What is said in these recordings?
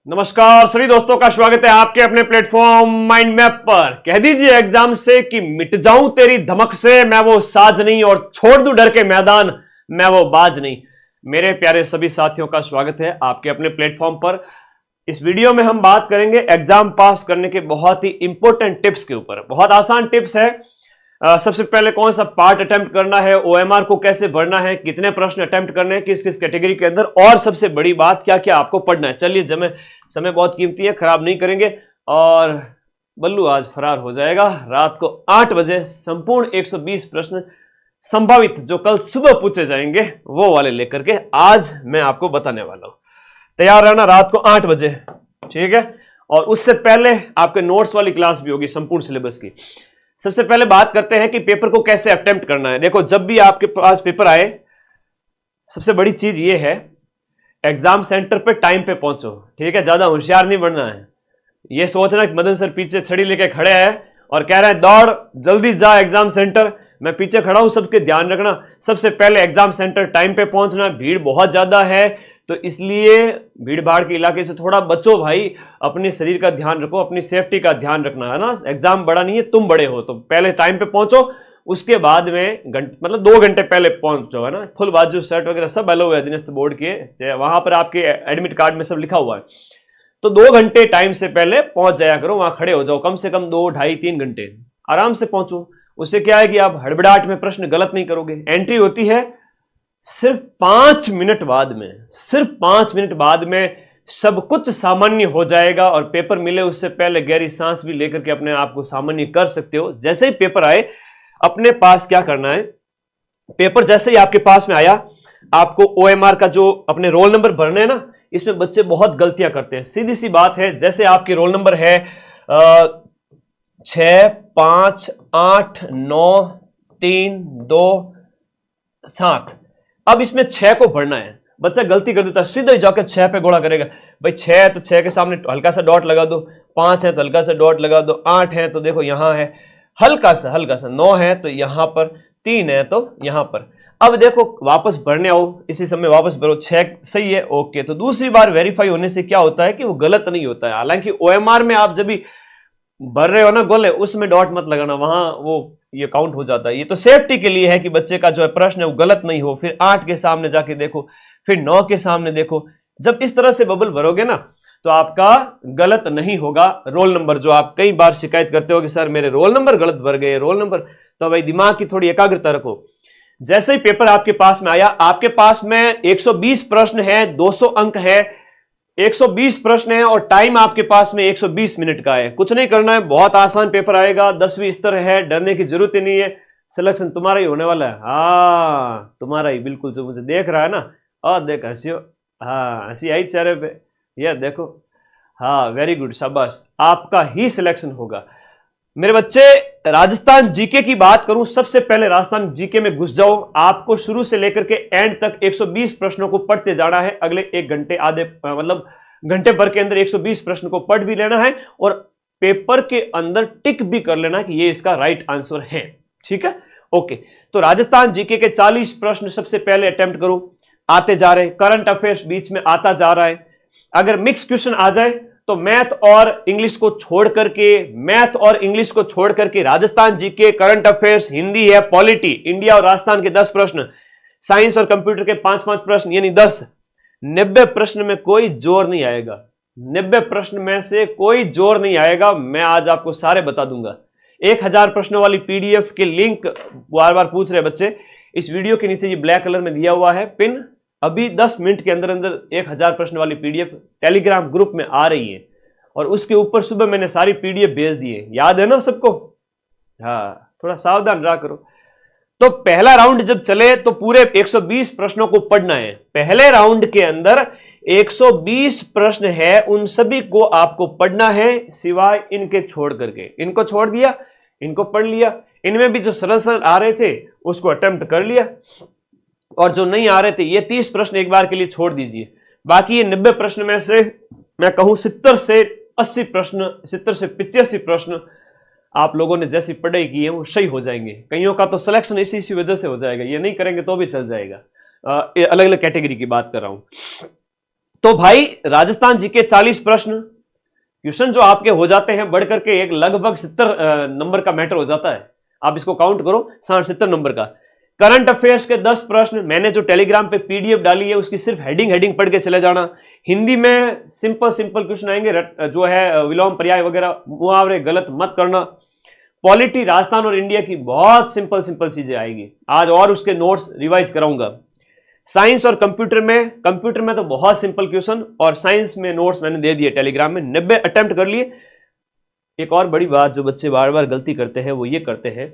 नमस्कार सभी दोस्तों का स्वागत है आपके अपने प्लेटफॉर्म माइंड मैप पर। कह दीजिए एग्जाम से कि मिट जाऊं तेरी धमक से, मैं वो साज नहीं और छोड़ दूं डर के मैदान, मैं वो बाज नहीं। मेरे प्यारे सभी साथियों का स्वागत है आपके अपने प्लेटफॉर्म पर। इस वीडियो में हम बात करेंगे एग्जाम पास करने के बहुत ही इंपॉर्टेंट टिप्स के ऊपर। बहुत आसान टिप्स है। सबसे पहले कौन सा पार्ट अटेम्प्ट करना है, ओएमआर को कैसे भरना है, कितने प्रश्न अटेम्प्ट करने हैं, किस किस कैटेगरी के अंदर, और सबसे बड़ी बात क्या क्या आपको पढ़ना है। चलिए समय बहुत कीमती है, खराब नहीं करेंगे। और बल्लू आज फरार हो जाएगा। रात को 8 बजे संपूर्ण 120 प्रश्न संभावित जो कल सुबह पूछे जाएंगे वो वाले लेकर के आज मैं आपको बताने वाला हूं। तैयार रहना रात को 8 बजे, ठीक है। और उससे पहले आपके नोट्स वाली क्लास भी होगी संपूर्ण सिलेबस की। सबसे पहले बात करते हैं कि पेपर को कैसे अटेम्प्ट करना है। देखो, जब भी आपके पास पेपर आए, सबसे बड़ी चीज ये है, एग्जाम सेंटर पे टाइम पे पहुंचो, ठीक है। ज्यादा होशियार नहीं बनना है। ये सोचना कि मदन सर पीछे छड़ी लेके खड़े हैं और कह रहे हैं दौड़ जल्दी जा एग्जाम सेंटर, मैं पीछे खड़ा हूं, सबके ध्यान रखना। सबसे पहले एग्जाम सेंटर टाइम पे पहुंचना। भीड़ बहुत ज्यादा है तो इसलिए भीड़ भाड़ के इलाके से थोड़ा बचो भाई। अपने शरीर का ध्यान रखो, अपनी सेफ्टी का ध्यान रखना है ना। एग्जाम बड़ा नहीं है, तुम बड़े हो, तो पहले टाइम पे पहुंचो। उसके बाद में मतलब 2 घंटे पहले पहुंचो, है ना। फुल बाजू शर्ट वगैरह सब अलाउ है दिनस्थ बोर्ड के, वहां पर आपके एडमिट कार्ड में सब लिखा हुआ है। तो 2 घंटे टाइम से पहले पहुंच जाया करो, वहां खड़े हो जाओ, कम से कम 2, ढाई, 3 घंटे आराम से पहुंचो। उससे क्या है कि आप हड़बड़ाहट में प्रश्न गलत नहीं करोगे। एंट्री होती है सिर्फ 5 मिनट बाद में, सिर्फ 5 मिनट बाद में सब कुछ सामान्य हो जाएगा। और पेपर मिले उससे पहले गहरी सांस भी लेकर के अपने आप को सामान्य कर सकते हो। जैसे ही पेपर आए अपने पास क्या करना है, पेपर जैसे ही आपके पास में आया, आपको ओएमआर का जो अपने रोल नंबर भरने हैं ना, इसमें बच्चे बहुत गलतियां करते हैं। सीधी सी बात है, जैसे आपके रोल नंबर है 6, 5, 8, 9, 3, 2, 7। अब इसमें 6 को भरना है। बच्चा गलती कर देता है, सीधा ही जाकर 6 पे घोड़ा करेगा। भाई 6 है तो 6 के सामने हल्का सा डॉट लगा दो, 5 है तो हल्का सा डॉट लगा दो, 8 है तो देखो यहां है हल्का सा, 9 है तो यहां पर, 3 है तो यहां पर। अब देखो वापस भरने आओ, इसी समय वापस भरो, 6 सही है, ओके। तो दूसरी बार वेरीफाई होने से क्या होता है कि वो गलत नहीं होता है। हालांकि ओएमआर में आप जब भी भर रहे हो ना गोले, उसमें डॉट मत लगाना, वहां वो ये काउंट हो जाता है। ये तो सेफ्टी के लिए है कि बच्चे का जो प्रश्न है वो गलत नहीं हो। फिर 8 के सामने जाके देखो, फिर 9 के सामने देखो। जब इस तरह से बबल भरोगे ना तो आपका गलत नहीं होगा रोल नंबर। जो आप कई बार शिकायत करते हो कि सर मेरे रोल नंबर गलत भर गए, रोल नंबर, तो भाई दिमाग की थोड़ी एकाग्रता रखो। जैसे ही पेपर आपके पास में आया, आपके पास में 120 प्रश्न है, 200 अंक है, 120 प्रश्न है और टाइम आपके पास में 120 मिनट का है। कुछ नहीं करना है, बहुत आसान पेपर आएगा, 10वीं स्तर है, डरने की जरूरत ही नहीं है। सिलेक्शन तुम्हारा ही होने वाला है। हाँ तुम्हारा ही, बिल्कुल। जो मुझे देख रहा है ना, और देख हंसियो, हाँ हंसी आई चेहरे पे, यह देखो, हाँ वेरी गुड, शाबाश, आपका ही सिलेक्शन होगा। मेरे बच्चे, राजस्थान जीके की बात करूं, सबसे पहले राजस्थान जीके में घुस जाओ। आपको शुरू से लेकर के एंड तक 120 प्रश्नों को पढ़ते जाना है। अगले 1 घंटे, आधे मतलब घंटे भर के अंदर 120 प्रश्न को पढ़ भी लेना है और पेपर के अंदर टिक भी कर लेना कि ये इसका राइट आंसर है, ठीक है, ओके। तो राजस्थान जीके के 40 प्रश्न सबसे पहले अटेम्प्ट करो, आते जा रहे। करंट अफेयर्स बीच में आता जा रहा है। अगर मिक्स क्वेश्चन आ जाए तो मैथ और इंग्लिश को छोड़ करके Rajasthan GK, current affairs, Hindi है, पॉलिटी, इंडिया और राजस्थान के 10 प्रश्न, साइंस और कंप्यूटर के 5-5 प्रश्न, यानी 10। 90 प्रश्न में कोई जोर नहीं आएगा। 90 प्रश्न में से कोई जोर नहीं आएगा, मैं आज आपको सारे बता दूंगा। 1000 प्रश्नों वाली पीडीएफ के लिंक बार बार पूछ रहे बच्चे, इस वीडियो के नीचे ये ब्लैक कलर में दिया हुआ है पिन। अभी 10 मिनट के अंदर अंदर 1000 प्रश्न वाली पीडीएफ टेलीग्राम ग्रुप में आ रही है और उसके ऊपर सुबह मैंने सारी पीडीएफ भेज दी है। याद है ना सबको? हाँ, थोड़ा सावधान रहा करो। तो पहला राउंड जब चले तो पूरे 120 प्रश्नों को पढ़ना है। पहले राउंड के अंदर 120 प्रश्न है, उन सभी को आपको पढ़ना है, सिवाय इनके छोड़ करके। इनको छोड़ दिया, इनको पढ़ लिया। इनमें भी जो सरल सरल आ रहे थे उसको अटेम्प्ट कर लिया और जो नहीं आ रहे थे, ये 30 प्रश्न एक बार के लिए छोड़ दीजिए। बाकी ये 90 प्रश्न में से मैं कहूं 70 से 80 प्रश्न, 70 से 85 प्रश्न आप लोगों ने जैसी पढ़ाई की है वो सही हो जाएंगे। कईयों का तो सिलेक्शन इसी वजह से हो जाएगा, ये नहीं करेंगे तो भी चल जाएगा। अलग अलग कैटेगरी की बात कर रहा हूं। तो भाई राजस्थान जी के 40 प्रश्न क्वेश्चन जो आपके हो जाते हैं बढ़ करके एक लगभग 70 नंबर का मैटर हो जाता है। आप इसको काउंट करो, 60-70 नंबर का। करंट अफेयर्स के 10 प्रश्न मैंने जो टेलीग्राम पे पीडीएफ डाली है उसकी सिर्फ हेडिंग पढ़ के चले जाना। हिंदी में सिंपल क्वेश्चन आएंगे, जो है विलोम पर्याय वगैरह मुहावरे गलत मत करना। पॉलिटी राजस्थान और इंडिया की बहुत सिंपल चीजें आएगी आज, और उसके नोट्स रिवाइज कराऊंगा। साइंस और कंप्यूटर में तो बहुत सिंपल क्वेश्चन, और साइंस में नोट्स मैंने दे दिए टेलीग्राम में, 90 अटेम्प्ट कर लिए। एक और बड़ी बात जो बच्चे बार बार गलती करते हैं वो ये करते हैं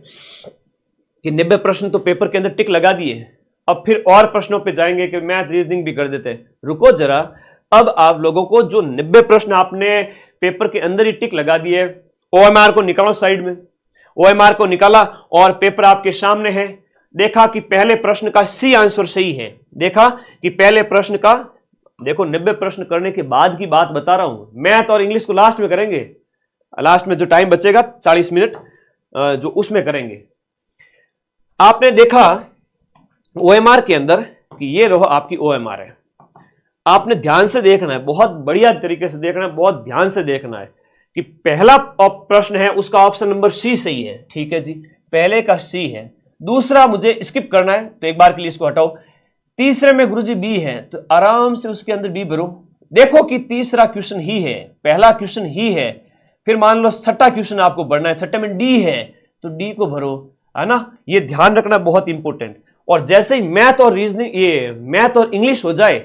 कि 90 प्रश्न तो पेपर के अंदर टिक लगा दिए, अब फिर और प्रश्नों पे जाएंगे कि मैथ रीजनिंग भी कर देते हैं। रुको जरा, अब आप लोगों को जो 90 प्रश्न आपने पेपर के अंदर ही टिक लगा दिए, ओएमआर को निकालो साइड में। ओएमआर को निकाला और पेपर आपके सामने है। देखा कि पहले प्रश्न का सी आंसर सही है। देखा कि पहले प्रश्न का, देखो 90 प्रश्न करने के बाद की बात बता रहा हूं। मैथ और इंग्लिश को लास्ट में करेंगे, लास्ट में जो टाइम बचेगा 40 मिनट जो उसमें करेंगे। आपने देखा ओएमआर के अंदर कि ये रहो आपकी ओएमआर है। आपने ध्यान से देखना है, बहुत बढ़िया तरीके से देखना है, बहुत ध्यान से देखना है कि पहला प्रश्न है उसका ऑप्शन नंबर सी सही है। ठीक है जी, पहले का सी है। दूसरा मुझे स्किप करना है तो एक बार के लिए इसको हटाओ। तीसरे में गुरुजी बी है तो आराम से उसके अंदर बी भरो। देखो कि तीसरा क्वेश्चन ही है, पहला क्वेश्चन ही है। फिर मान लो छठा क्वेश्चन आपको भरना है, छठे में डी है तो डी को भरो, है ना। ये ध्यान रखना बहुत इंपॉर्टेंट। और जैसे ही मैथ और रीजनिंग, ये मैथ और इंग्लिश हो जाए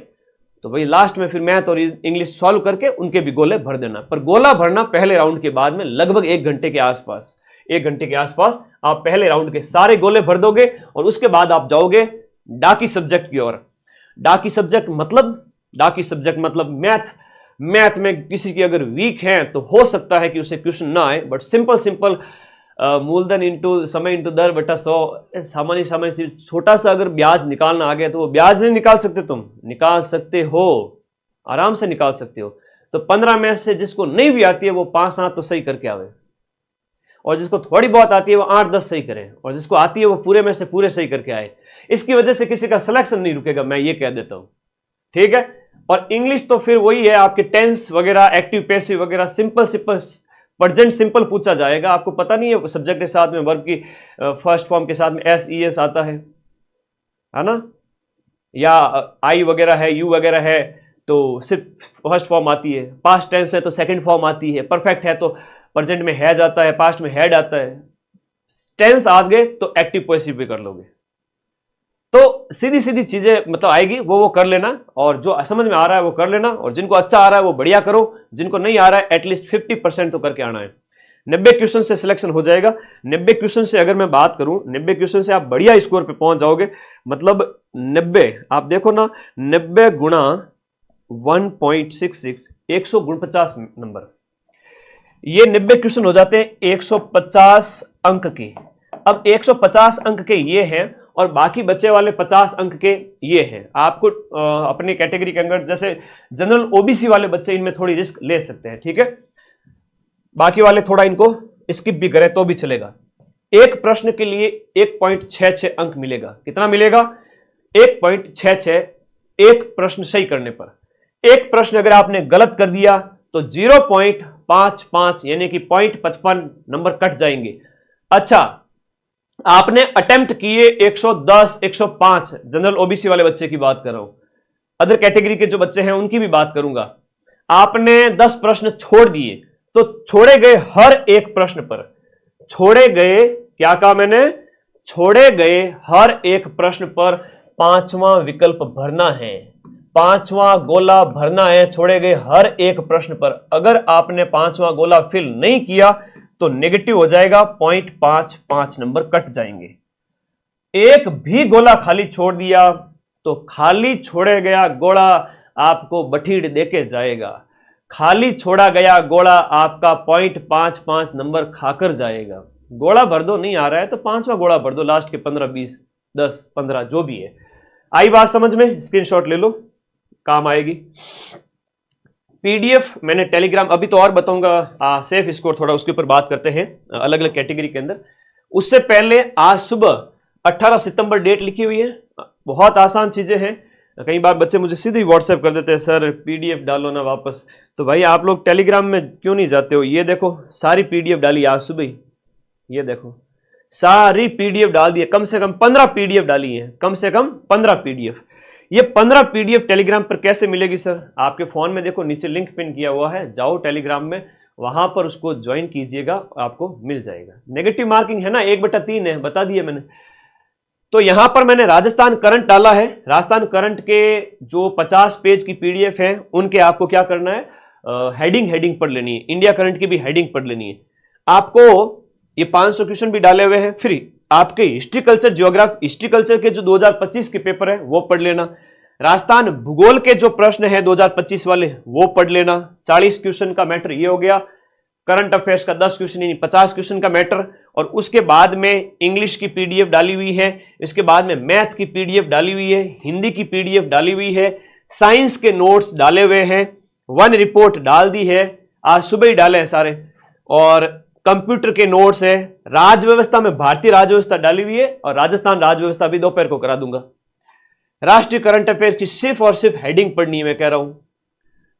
तो भाई लास्ट में फिर मैथ और इंग्लिश सॉल्व करके उनके भी गोले भर देना। पर गोला भरना पहले राउंड के बाद में लगभग 1 घंटे के आसपास, 1 घंटे के आसपास आप पहले राउंड के सारे गोले भर दोगे और उसके बाद आप जाओगे डाकी सब्जेक्ट की ओर। डाकी सब्जेक्ट मतलब मैथ में किसी की अगर वीक है तो हो सकता है कि उसे क्वेश्चन ना आए, बट सिंपल मूलधन इंटू समय इंटू दर बटा 100, सामान्य छोटा सा अगर ब्याज निकालना आ गया तो वो ब्याज नहीं निकाल सकते, तुम निकाल सकते हो, आराम से निकाल सकते हो। तो 15 में से जिसको नहीं भी आती है वो 5-7 तो सही करके आवे, और जिसको थोड़ी बहुत आती है वो 8-10 सही करे, और जिसको आती है वो पूरे में से पूरे सही करके आए। इसकी वजह से किसी का सिलेक्शन नहीं रुकेगा, मैं ये कह देता हूं। ठीक है। और इंग्लिश तो फिर वही है, आपके टेंस वगैरह, एक्टिव पैसिव वगैरह, सिंपल प्रेजेंट सिंपल पूछा जाएगा। आपको पता नहीं है सब्जेक्ट के साथ में वर्ब की फर्स्ट फॉर्म के साथ में SES आता है ना, या आई वगैरह है, यू वगैरह है तो सिर्फ फर्स्ट फॉर्म आती है। पास्ट टेंस है तो सेकंड फॉर्म आती है। परफेक्ट है तो प्रेजेंट में हैज आता है, पास्ट में हैड आता है। टेंस आ गए तो एक्टिव पैसिव भी कर लोगे। तो सीधी चीजें मतलब आएगी, वो कर लेना, और जो समझ में आ रहा है वो कर लेना, और जिनको अच्छा आ रहा है वो बढ़िया करो, जिनको नहीं आ रहा है एटलीस्ट 50% तो करके आना है। 90 क्वेश्चन से सिलेक्शन हो जाएगा। 90 क्वेश्चन से अगर मैं बात करूं, 90 क्वेश्चन से आप बढ़िया स्कोर पे पहुंच जाओगे। मतलब 90 आप देखो ना, 90 गुणा 1.66, 149 नंबर। ये 90 क्वेश्चन हो जाते हैं 150 अंक के। अब 150 अंक के ये हैं और बाकी बच्चे वाले 50 अंक के ये हैं। आपको अपनी कैटेगरी के अंदर जैसे जनरल OBC वाले बच्चे, इनमें थोड़ी रिस्क ले सकते हैं। ठीक है, बाकी वाले थोड़ा इनको स्किप भी करें तो भी चलेगा। एक प्रश्न के लिए 1.66 अंक मिलेगा। कितना मिलेगा? 1.66, एक प्रश्न सही करने पर। एक प्रश्न अगर आपने गलत कर दिया तो 0.55 यानी कि 0.55 नंबर कट जाएंगे। अच्छा, आपने अटेम्प्ट किए 110, 105, जनरल OBC वाले बच्चे की बात कर रहा हूं, अदर कैटेगरी के जो बच्चे हैं उनकी भी बात करूंगा। आपने 10 प्रश्न छोड़ दिए तो छोड़े गए हर एक प्रश्न पर, छोड़े गए, क्या कहा मैंने, छोड़े गए हर एक प्रश्न पर 5वां विकल्प भरना है, 5वां गोला भरना है छोड़े गए हर एक प्रश्न पर। अगर आपने 5वां गोला फिल नहीं किया तो नेगेटिव हो जाएगा, 0.55 नंबर कट जाएंगे। एक भी गोला खाली छोड़ दिया तो खाली छोड़े गया गोला आपको बठीड़ देके जाएगा। खाली छोड़ा गया गोला आपका 0.55 नंबर खाकर जाएगा। गोला भर दो, नहीं आ रहा है तो 5वां गोला भर दो, लास्ट के 15, 20, 10, 15 जो भी है। आई बात समझ में? स्क्रीनशॉट ले लो, काम आएगी। PDF मैंने टेलीग्राम, अभी तो और बताऊंगा सेफ स्कोर, थोड़ा उसके ऊपर बात करते हैं अलग अलग कैटेगरी के अंदर। उससे पहले आज सुबह 18 सितंबर डेट लिखी हुई है, बहुत आसान चीजें हैं। कई बार बच्चे मुझे सीधे व्हाट्सएप कर देते हैं, सर पीडीएफ डालो ना वापस। तो भाई आप लोग टेलीग्राम में क्यों नहीं जाते हो? ये देखो सारी पीडीएफ डाली आज सुबह ही, ये देखो सारी पीडीएफ डाल दी है, कम से कम 15 पीडीएफ डाली है, कम से कम 15 पीडीएफ। ये 15 पीडीएफ टेलीग्राम पर कैसे मिलेगी सर? आपके फोन में देखो नीचे लिंक पिन किया हुआ है, जाओ टेलीग्राम में, वहां पर उसको ज्वाइन कीजिएगा, आपको मिल जाएगा। नेगेटिव मार्किंग है ना, 1/3 है, बता दिया मैंने। तो यहां पर मैंने राजस्थान करंट डाला है। राजस्थान करंट के जो 50 पेज की पीडीएफ है उनके आपको क्या करना है, हेडिंग पढ़ लेनी है। इंडिया करंट की भी हेडिंग पढ़ लेनी है। आपको ये 500 क्वेश्चन भी डाले हुए हैं फ्री। आपके history culture geography, history culture के जो 2025 के पेपर है वो पढ़ लेना। राजस्थान भूगोल के जो प्रश्न है 2025 वाले वो पढ़ लेना। 40 क्वेश्चन का मैटर ये हो गया। करंट अफेयर्स का 10 क्वेश्चन यानी 50 क्वेश्चन का मैटर। और उसके बाद में इंग्लिश की पीडीएफ डाली हुई है, इसके बाद में मैथ की पीडीएफ डाली हुई है, हिंदी की पीडीएफ डाली हुई है, साइंस के नोट्स डाले हुए हैं, वन रिपोर्ट डाल दी है, आज सुबह ही डाले हैं सारे, और कंप्यूटर के नोट्स है। राज्य व्यवस्था में भारतीय राज्य व्यवस्था डाली हुई है और राजस्थान राज्य व्यवस्था भी दोपहर को करा दूंगा। राष्ट्रीय करंट अफेयर की सिर्फ और सिर्फ हेडिंग पढ़नी है, मैं कह रहा हूं,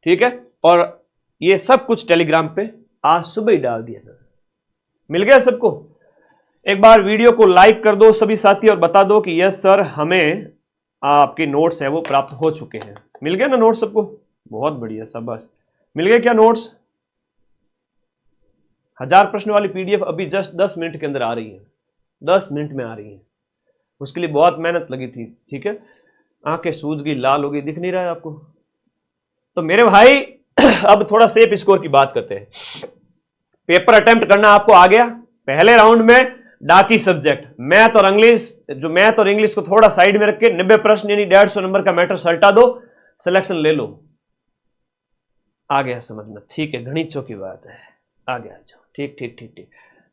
ठीक है। और ये सब कुछ टेलीग्राम पे आज सुबह ही डाल दिया था। मिल गया सबको? एक बार वीडियो को लाइक कर दो सभी साथी और बता दो कि यस सर हमें आपके नोट्स है वो प्राप्त हो चुके हैं। मिल गया ना नोट्स सबको? बहुत बढ़िया, शाबाश। मिल गए क्या नोट्स? 1000 प्रश्न वाली पीडीएफ अभी जस्ट 10 मिनट के अंदर आ रही है, 10 मिनट में आ रही है। उसके लिए बहुत मेहनत लगी थी, ठीक है। आंखें सूज गई, लाल हो गई, दिख नहीं रहा है आपको? तो मेरे भाई अब थोड़ा सेफ स्कोर की बात करते हैं। पेपर अटेम्प्ट करना आपको आ गया। पहले राउंड में डाकी सब्जेक्ट मैथ और इंग्लिश, जो मैथ और इंग्लिश को थोड़ा साइड में रख के 90 प्रश्न यानी 150 नंबर का मैटर सल्टा दो, सिलेक्शन ले लो। आ गया समझ में? ठीक है, गणितों की बात है, आ गया। ठीक ठीक ठीक ठीक।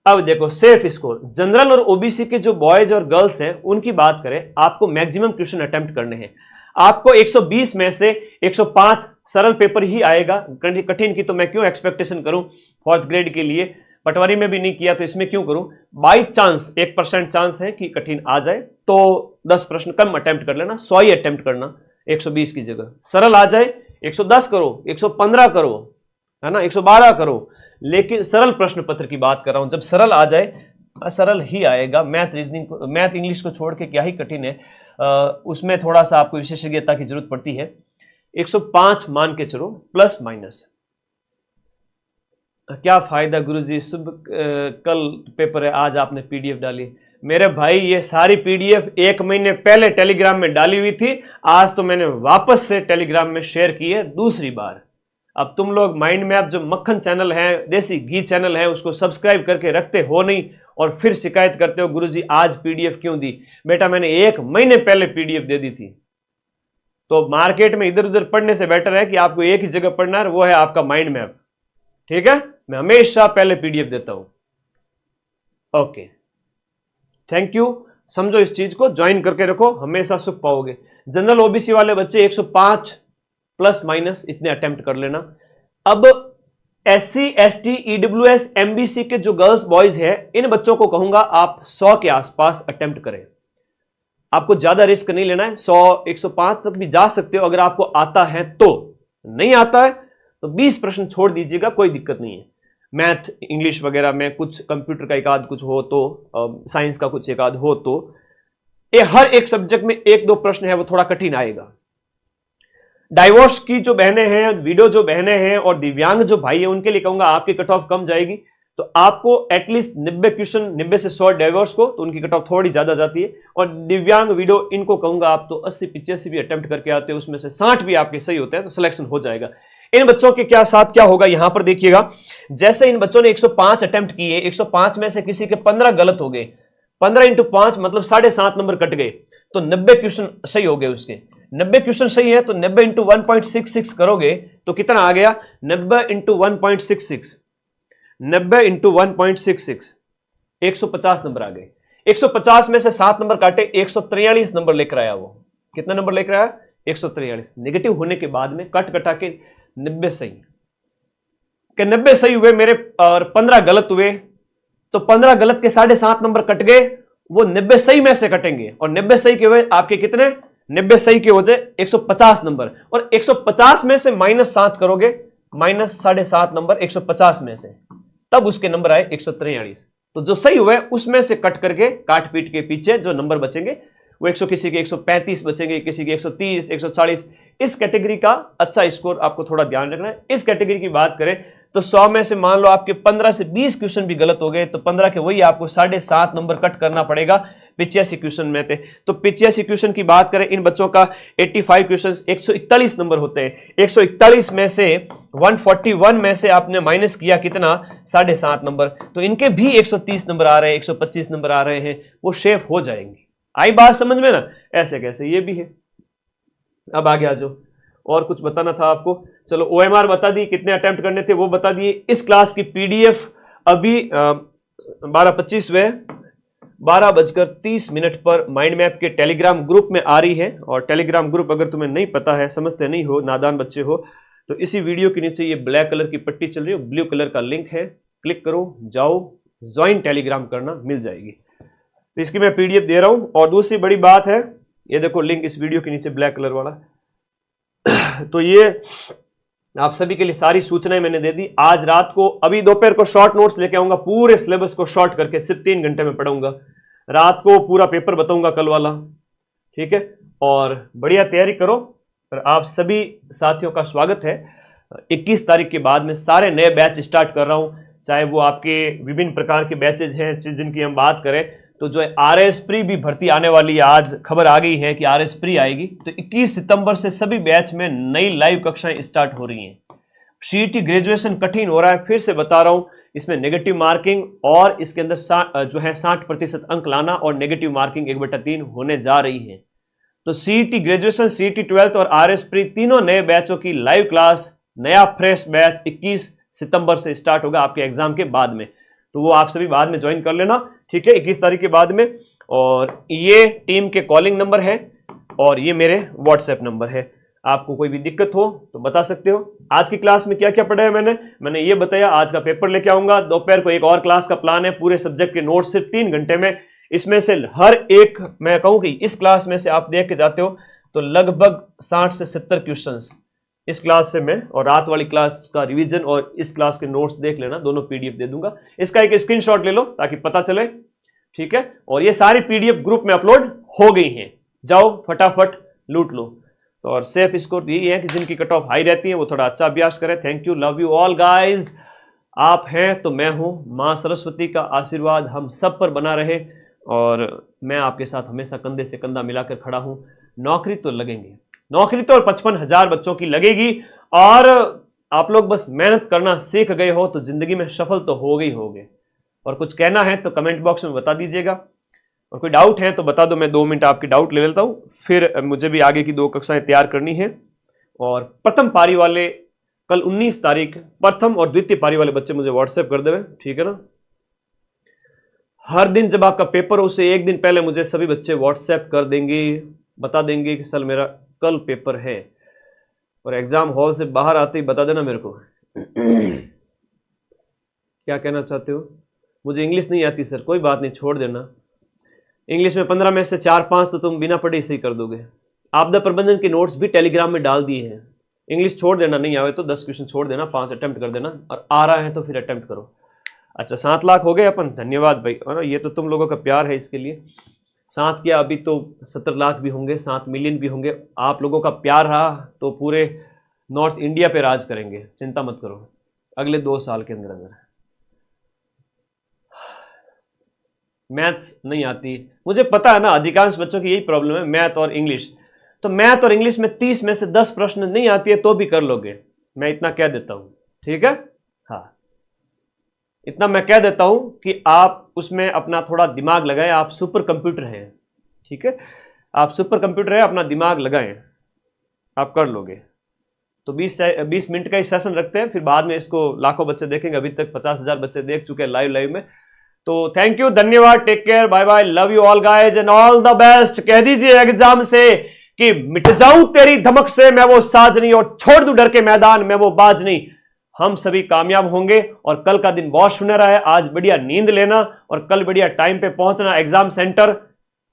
अब देखो सेफ स्कोर, जनरल और ओबीसी के जो बॉयज और गर्ल्स हैं उनकी बात करें, आपको मैक्सिमम क्वेश्चन अटेम्प्ट करने हैं। आपको 120 में से 105 सरल पेपर ही आएगा, कठिन की तो मैं क्यों एक्सपेक्टेशन करूं 4th ग्रेड के लिए। पटवारी में भी नहीं किया तो इसमें क्यों करूं। बाई चांस 1% चांस है कि कठिन आ जाए तो 10 प्रश्न कम अटेम्प्ट कर लेना, 100 ही अटेम्प्ट करना 120 की जगह। सरल आ जाए 110 करो, 115 करो, है ना, 112 करो। लेकिन सरल प्रश्न पत्र की बात कर रहा हूं, जब सरल आ जाए, सरल ही आएगा। मैथ रीजनिंग, मैथ इंग्लिश को छोड़ के क्या ही कठिन है, उसमें थोड़ा सा आपको विशेषज्ञता की जरूरत पड़ती है। 105 मान के चलो, प्लस माइनस। क्या फायदा गुरुजी, कल पेपर है, आज आपने पीडीएफ डाली। मेरे भाई ये सारी पीडीएफ 1 महीने पहले टेलीग्राम में डाली हुई थी, आज तो मैंने वापस से टेलीग्राम में शेयर की है दूसरी बार। अब तुम लोग माइंड मैप जो मक्खन चैनल है, देसी घी चैनल है, उसको सब्सक्राइब करके रखते हो नहीं और फिर शिकायत करते हो गुरुजी आज पीडीएफ क्यों दी। बेटा मैंने 1 महीने पहले पीडीएफ दे दी थी। तो मार्केट में इधर उधर पढ़ने से बेटर है कि आपको एक ही जगह पढ़ना है, वो है आपका माइंड मैप, ठीक है। मैं हमेशा पहले पीडीएफ देता हूं। Okay, thank you. समझो इस चीज को, ज्वाइन करके रखो, हमेशा सुख पाओगे। जनरल ओबीसी वाले बच्चे 105 प्लस माइनस इतने अटेम्प्ट कर लेना। अब SC ST EWS MBC के जो गर्ल्स बॉयज है, इन बच्चों को कहूंगा आप 100 के आसपास अटेम्प्ट करें। आपको ज्यादा रिस्क नहीं लेना है, 100 105 तक भी जा सकते हो अगर आपको आता है तो। नहीं आता है तो 20 प्रश्न छोड़ दीजिएगा, कोई दिक्कत नहीं है। मैथ इंग्लिश वगैरह में कुछ, कंप्यूटर का एक आध कुछ हो तो, साइंस का कुछ एक आध हो तो, ये हर एक सब्जेक्ट में 1-2 प्रश्न है वो थोड़ा कठिन आएगा। डाइवोर्स की जो बहनें हैं, वीडियो जो बहनें हैं और दिव्यांग जो भाई है, उनके लिए कहूंगा आपकी कट ऑफ कम जाएगी। तो आपको एटलीस्ट 90 क्वेश्चन, 90 से 100 डाइवोर्स को, तो उनकी कट ऑफ थोड़ी ज्यादा जाती है। और दिव्यांग वीडियो इनको कहूंगा आप तो 80-85 भी अटेम्प्ट करके आते हैं, उसमें से 60 भी आपके सही होते हैं तो सिलेक्शन हो जाएगा। इन बच्चों के क्या साथ क्या होगा यहां पर देखिएगा। जैसे इन बच्चों ने 105 अटेम्प्ट किए, 105 में से किसी के 15 गलत हो गए, 15 × 5 मतलब 7.5 नंबर कट गए, तो 90 क्वेश्चन सही हो गए उसके। 90 क्वेश्चन सही है तो 90 × 1.66 करोगे तो कितना आ गया, 90 × 1.66, 90 × 1.66, 150 नंबर आ गए। 150 में से 7 नंबर काटे, 143 नंबर लेकर आया वो। कितना नंबर लेकर आया? 143। नेगेटिव होने के बाद में कट कटा के 90 सही के 90 सही हुए मेरे, और 15 गलत हुए, तो 15 गलत के 7.5 नंबर कट गए, वो 90 सही में से कटेंगे और 90 सही के हुए आपके कितने, 90 सही के हो जाए 150 नंबर, और 150 में से -7 करोगे, -7.5 नंबर 150 में से, तब उसके नंबर आए 143। तो जो सही हुए उसमें से कट करके, काट पीट के पीछे जो नंबर बचेंगे वो 100, किसी के 135 बचेंगे, किसी के 130, 140। इस कैटेगरी का अच्छा स्कोर आपको थोड़ा ध्यान रखना है। इस कैटेगरी की बात करें तो 100 में से मान लो आपके 15 से 20 क्वेश्चन भी गलत हो गए तो 15 के वही आपको 7.5 नंबर कट करना पड़ेगा 85 क्वेश्चन में थे। तो 85 क्वेश्चन की बात करें, इन बच्चों का 85 क्वेश्चन 141 नंबर होते हैं। 141 में से 141 में से आपने माइनस किया कितना, 7.5 नंबर, तो इनके भी 130 नंबर आ रहे हैं, 125 नंबर आ रहे हैं, वो शेप हो जाएंगे। आई बात समझ में ना? ऐसे कैसे ये भी है। अब आगे आ जाओ, और कुछ बताना था आपको। चलो OMR बता दी, कितने अटेम्प्ट करने थे वो बता दिए। इस क्लास की PDF अभी 12:25 हुए, 12:30 पर माइंड मैप के टेलीग्राम ग्रुप में आ रही है। और टेलीग्राम ग्रुप अगर तुम्हें नहीं पता है, समझते नहीं हो, नादान बच्चे हो, तो इसी वीडियो के नीचे ये ब्लैक कलर की पट्टी चल रही है, ब्लू कलर का लिंक है, क्लिक करो, जाओ, ज्वाइन टेलीग्राम करना, मिल जाएगी। तो इसकी मैं PDF दे रहा हूं। और दूसरी बड़ी बात है, ये देखो लिंक इस वीडियो के नीचे ब्लैक कलर वाला तो ये आप सभी के लिए सारी सूचनाएं मैंने दे दी। आज रात को, अभी दोपहर को शॉर्ट नोट्स लेके आऊंगा, पूरे सिलेबस को शॉर्ट करके सिर्फ 3 घंटे में पढ़ाऊंगा। रात को पूरा पेपर बताऊंगा कल वाला, ठीक है? और बढ़िया तैयारी करो। और आप सभी साथियों का स्वागत है। 21 तारीख के बाद में सारे नए बैच स्टार्ट कर रहा हूं, चाहे वो आपके विभिन्न प्रकार के बैचेज हैं जिनकी हम बात करें, तो जो है RS प्री भी भर्ती आने वाली है। आज खबर आ गई है कि RS प्री आएगी। तो 21 सितंबर से सभी बैच में नई लाइव कक्षाएं स्टार्ट हो रही हैं। CET ग्रेजुएशन कठिन हो रहा है, फिर से बता रहा हूं, इसमें नेगेटिव मार्किंग और इसके अंदर जो है 60% अंक लाना और नेगेटिव मार्किंग 1/3 होने जा रही है। तो CET ग्रेजुएशन, CET 12th और RS प्री तीनों नए बैचों की लाइव क्लास, नया फ्रेश बैच 21 सितंबर से स्टार्ट होगा आपके एग्जाम के बाद में। तो वो आप सभी बाद में ज्वाइन कर लेना, ठीक है, 21 तारीख के बाद में। और ये टीम के कॉलिंग नंबर है और ये मेरे व्हाट्सएप नंबर है। आपको कोई भी दिक्कत हो तो बता सकते हो। आज की क्लास में क्या क्या पढ़ाया मैंने ये बताया। आज का पेपर लेके आऊंगा, दोपहर को एक और क्लास का प्लान है, पूरे सब्जेक्ट के नोट्स सिर्फ 3 घंटे में। इसमें से हर एक, मैं कहूं कि इस क्लास में से आप देख के जाते हो तो लगभग 60 से 70 क्वेश्चंस इस क्लास से मैं, और रात वाली क्लास का रिवीजन और इस क्लास के नोट्स देख लेना, दोनों PDF दे दूंगा। इसका एक स्क्रीनशॉट ले लो ताकि पता चले, ठीक है? और ये सारी PDF ग्रुप में अपलोड हो गई हैं, जाओ फटाफट लूट लो। तो और सेफ स्कोर यही है कि जिनकी कट ऑफ हाई रहती है वो थोड़ा अच्छा अभ्यास करें। Thank you, love you all guys. आप हैं तो मैं हूं। मां सरस्वती का आशीर्वाद हम सब पर बना रहे और मैं आपके साथ हमेशा कंधे से कंधा मिलाकर खड़ा हूं। नौकरी तो लगेंगे, नौकरी तो 55,000 बच्चों की लगेगी। और आप लोग बस मेहनत करना सीख गए हो तो जिंदगी में सफल तो हो गई होगे। और कुछ कहना है तो कमेंट बॉक्स में बता दीजिएगा, और कोई डाउट है तो बता दो, मैं 2 मिनट आपकी डाउट ले लेता हूं। फिर मुझे भी आगे की 2 कक्षाएं तैयार करनी है। और प्रथम पारी वाले कल 19 तारीख, प्रथम और द्वितीय पारी वाले बच्चे मुझे व्हाट्सएप कर देवे, ठीक है ना? हर दिन जब आपका पेपर हो उससे 1 दिन पहले मुझे सभी बच्चे व्हाट्सएप कर देंगे, बता देंगे कि सर मेरा कल पेपर है। और एग्जाम हॉल से बाहर आते ही बता देना मेरे को क्या कहना चाहते हो। मुझे इंग्लिश नहीं आती सर, कोई बात नहीं, छोड़ देना। इंग्लिश में 15 में से 4-5 तो तुम बिना पढ़े सही कर दोगे। आपदा प्रबंधन के नोट्स भी टेलीग्राम में डाल दिए हैं। इंग्लिश छोड़ देना, नहीं आवे तो 10 क्वेश्चन छोड़ देना, 5 अटेम्प्ट कर देना, और आ रहा है तो फिर अटेम्प्ट करो। अच्छा 7 लाख हो गए अपन, धन्यवाद भाई। और ये तो तुम लोगों का प्यार है, इसके लिए 7 क्या, अभी तो 70 लाख भी होंगे, 7 मिलियन भी होंगे। आप लोगों का प्यार रहा तो पूरे नॉर्थ इंडिया पे राज करेंगे, चिंता मत करो, अगले 2 साल के अंदर अंदर। मैथ्स नहीं आती, मुझे पता है ना, अधिकांश बच्चों की यही प्रॉब्लम है, मैथ और इंग्लिश। तो मैथ और इंग्लिश में 30 में से 10 प्रश्न नहीं आती है तो भी कर लोगे, मैं इतना कह देता हूं, ठीक है? हाँ, इतना मैं कह देता हूं कि आप उसमें अपना थोड़ा दिमाग लगाएं। आप सुपर कंप्यूटर हैं, ठीक है? आप सुपर कंप्यूटर है, अपना दिमाग लगाएं, आप कर लोगे। तो 20 मिनट का ही सेशन रखते हैं, फिर बाद में इसको लाखों बच्चे देखेंगे। अभी तक 50,000 बच्चे देख चुके हैं लाइव में। तो थैंक यू, धन्यवाद, take care, bye bye, love you all guys and all the best. कह दीजिए एग्जाम से कि मिट जाऊं तेरी धमक से मैं वो साज नहीं, और छोड़ दूं डर के मैदान में वो बाज नहीं। हम सभी कामयाब होंगे। और कल का दिन बहुत सुनहरा है, आज बढ़िया नींद लेना और कल बढ़िया टाइम पे पहुंचना एग्जाम सेंटर।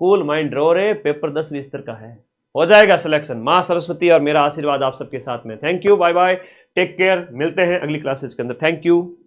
कूल माइंड रो रे, पेपर 10-20 का है। हो जाएगा सिलेक्शन। मां सरस्वती और मेरा आशीर्वाद आप सबके साथ में। Thank you, bye bye, take care, मिलते हैं अगली क्लासेज के अंदर। Thank you.